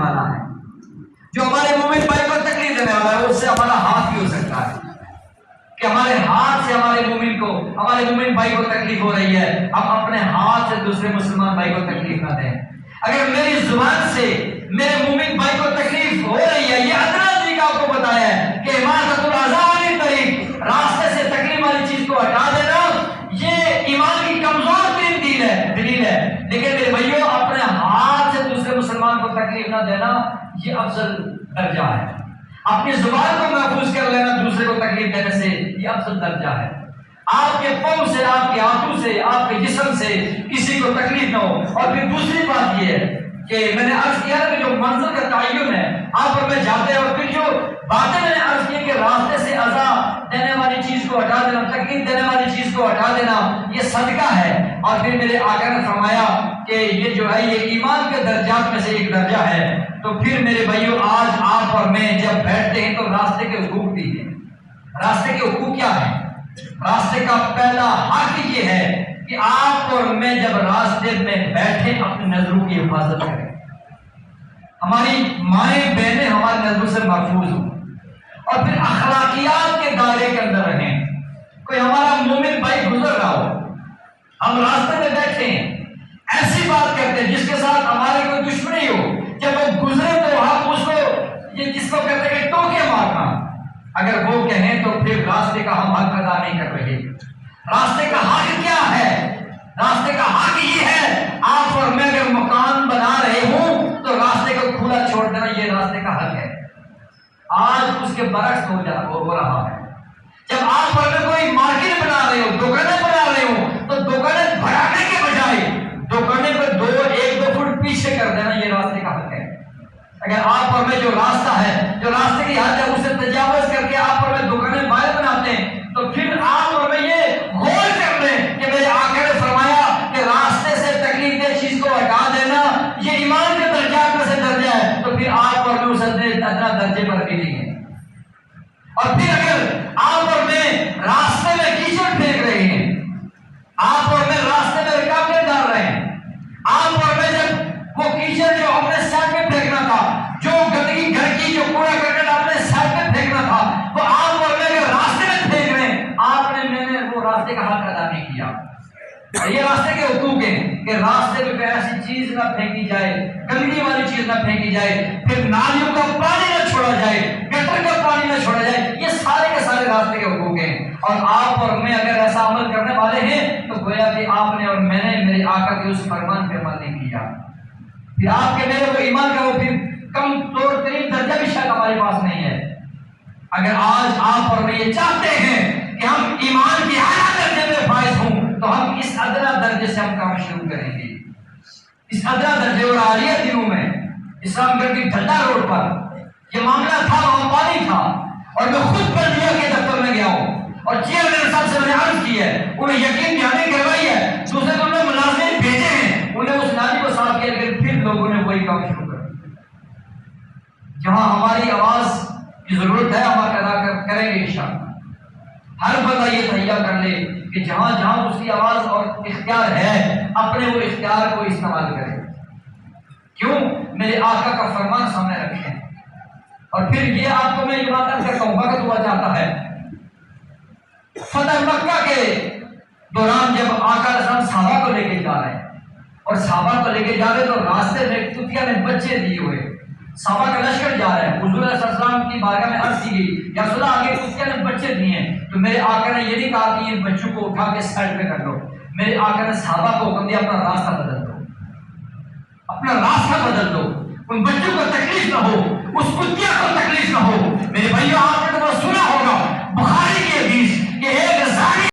والا ہے، جو ہمارے مومن بھائی کو تکلیف دینے والا ہے، اس سے ہمارا ہاتھ بھی ہو سکتا ہے کہ ہمارے ہاتھ سے ہمارے مومن بھائی کو تکلیف ہو رہی ہے، ہم اپنے ہاتھ سے دوسرے مسلمان بھائی کو تکلیف نہ دیں۔ اگر میری زبان سے میرے مومن بھائی کو تکلیف ہو رہی ہے، یہ ادنا طریقہ آپ کو بتایا ہے کہ اماطۃ الاذی عن الطریق، راستے سے تکلیف والی چیز کو ہٹا دینا، یہ ایمان کی کمزور ترین دلیل ہے۔ لیکن میرے بھائیوں، اپنے ہاتھ سے دوسرے مسلمان کو تکلیف نہ دینا یہ افضل درجہ ہے۔ اپنی زبان کو محفوظ کر لینا دوسرے کو تکلیف دینے سے یہ افضل درجہ ہے۔ آپ کے پاؤں سے، آپ کے ہاتھوں سے، آپ کے جسم سے کسی کو تکلیف نہ ہو۔ اور پھر دوسری بات یہ ہے کہ میں نے عرض کیا کہ جو منزل کا تعین ہے، آپ اور میں جاتے ہیں، اور پھر جو باتیں میں نے عرض کی کہ راستے سے اذا دینے والی چیز کو ہٹا دینا، تکلیف دینے والی چیز کو ہٹا دینا، یہ صدقہ ہے۔ اور پھر میرے آقا نے فرمایا کہ یہ جو ہے یہ ایمان کے درجات میں سے ایک درجہ ہے۔ تو پھر میرے بھائیوں، آج آپ اور میں جب بیٹھتے ہیں تو راستے کے حقوق بھی ہیں۔ راستے کے حقوق کیا ہیں؟ راستے کا پہلا حق یہ ہے کہ آپ اور میں جب راستے میں بیٹھے اپنی نظروں کی حفاظت کریں، ہماری مائیں بہنیں ہماری نظروں سے محفوظ ہوں، اور پھر اخلاقیات کے دائرے کے اندر رہیں۔ کوئی ہمارا مومن بھائی گزر رہا ہو، ہم راستے میں بیٹھے ہیں، ایسی بات کرتے ہیں جس کے ساتھ ہماری کوئی دشمنی ہو، جب وہ گزرے تو ہم اس کو یہ جس کو کہتے ہیں کہ ٹوکے مارنا، اگر وہ کہیں تو پھر راستے کا ہم حق ادا نہیں کر رہے۔ راستے کا حق کیا ہے؟ راستے کا حق یہ ہے، آپ اور میں اگر مکان بنا رہے ہوں تو راستے کو کھلا چھوڑ دینا یہ راستے کا حق ہے۔ آج اس کے برعکس ہو رہا ہے۔ جب آپ اور میں کوئی مارکیٹ بنا رہے ہو، دکانیں بنا رہے ہو، تو دکانیں بڑھانے کے بجائے دکانیں کو ایک دو فٹ پیچھے کر دینا یہ راستے کا حق ہے۔ اگر آپ اور میں جو راستہ ہے، جو راستے کی حد ہے، اسے تجاوز کر کے آپ اور میں دکانیں باہر بناتے ہیں، تو پھر آپ اور میں یہ غور کر لیں کہ میرے آقا نے فرمایا کہ راستے سے تکلیف دہ چیز کو ہٹا دینا یہ ایمان کے درجات میں سے درجہ ہے، تو پھر آپ اور میں اس ادنا درجے پر بھی نہیں ہے۔ اور پھر اگر آپ اور میں راستے میں کیچڑ پھینک رہے ہیں، آپ اور میں راستے میں رکاوٹیں ڈال رہے ہیں، آپ اور میں جب وہ کیچڑ جو ہم نے سائڈ میں پھینکنا تھا، جو گندگی گھر کی جو کوڑا کرکٹ آپ نے سائڈ میں پھینکنا تھا، وہ آپ اور میں اگر راستے میں پھینک رہے ہیں، آپ نے میں نے وہ راستے کا حق ادا نہیں کیا۔ یہ راستے کے حقوق ہیں کہ راستے میں کوئی ایسی چیز نہ پھینکی جائے، گندگی والی چیز نہ پھینکی جائے، پھر نالیوں کا پانی نہ چھوڑا جائے، گٹر کا پانی نہ چھوڑا جائے، یہ سارے کے سارے راستے کے حقوق ہیں۔ اور آپ اور میں اگر ایسا عمل کرنے والے ہیں تو گویا کہ آپ نے اور میں نے میرے آقا کے اس فرمان پہ عمل نہیں کیا۔ پھر آپ کے میرے کو ایمان کا وہ پھر کم طور ترین درجہ بھی شاید ہمارے پاس نہیں ہے۔ اگر آج آپ اور میں یہ چاہتے ہیں کہ ہم ایمان کی اعلیٰ درجے میں فائز ہوں تو ہم اس ادنا درجے سے ہم کام شروع کریں گے۔ اس ادنا درجے اور عالیہ دنوں میں اسلام گڑھ کی ڈھلڈا روڈ پر یہ معاملہ تھا، وہاں پانی تھا، اور میں خود بلدیہ کے دفتر میں گیا ہوں اور چیئرمین صاحب سے میں نے عرض کی ہے، انہیں یقین دہانی کروائی ہے، دوسرے تو انہوں نے ملازمین بھیجے ہیں، انہیں اس نالی کو صاف کیا، لیکن پھر لوگوں نے وہی کام شروع کر دیا۔ جہاں ہماری آواز کی ضرورت ہے ہم ادا کریں گے انشاءاللہ۔ ہر بندہ یہ تہیہ کر لے کہ جہاں جہاں اس کی آواز اور اختیار ہے اپنے وہ اختیار کو استعمال کرے۔ کیوں؟ میرے آقا کا فرمان سامنے رکھیں۔ اور پھر یہ آپ کو میں یہ بات عرض کرتا ہوں، وقت ہوا جاتا ہے۔ فتح مکہ کے دوران جب آقا علیہ السلام صحابہ کو لے کے جا رہے ہیں، اور صحابہ کو لے کے جا رہے تو راستے میں کتیا نے بچے دیے ہوئے، صحابہ کا لشکر جا رہا ہے، حضور علیہ السلام کی بارگاہ میں عرض کی گئی، یا رسول اللہ آگے کتیا نے بچے دیے ہیں، تو میرے آقا نے یہ نہیں کہا کہ ان بچوں کو اٹھا کے سائڈ پہ کر لو، میرے آقا نے صحابہ کو حکم دیا اپنا راستہ بدل دو، اپنا راستہ بدل دو، ان بچوں کو تکلیف نہ ہو، اس کتیا کو تکلیف نہ ہو۔ میرے بھائیوں، آپ نے تو سنا ہو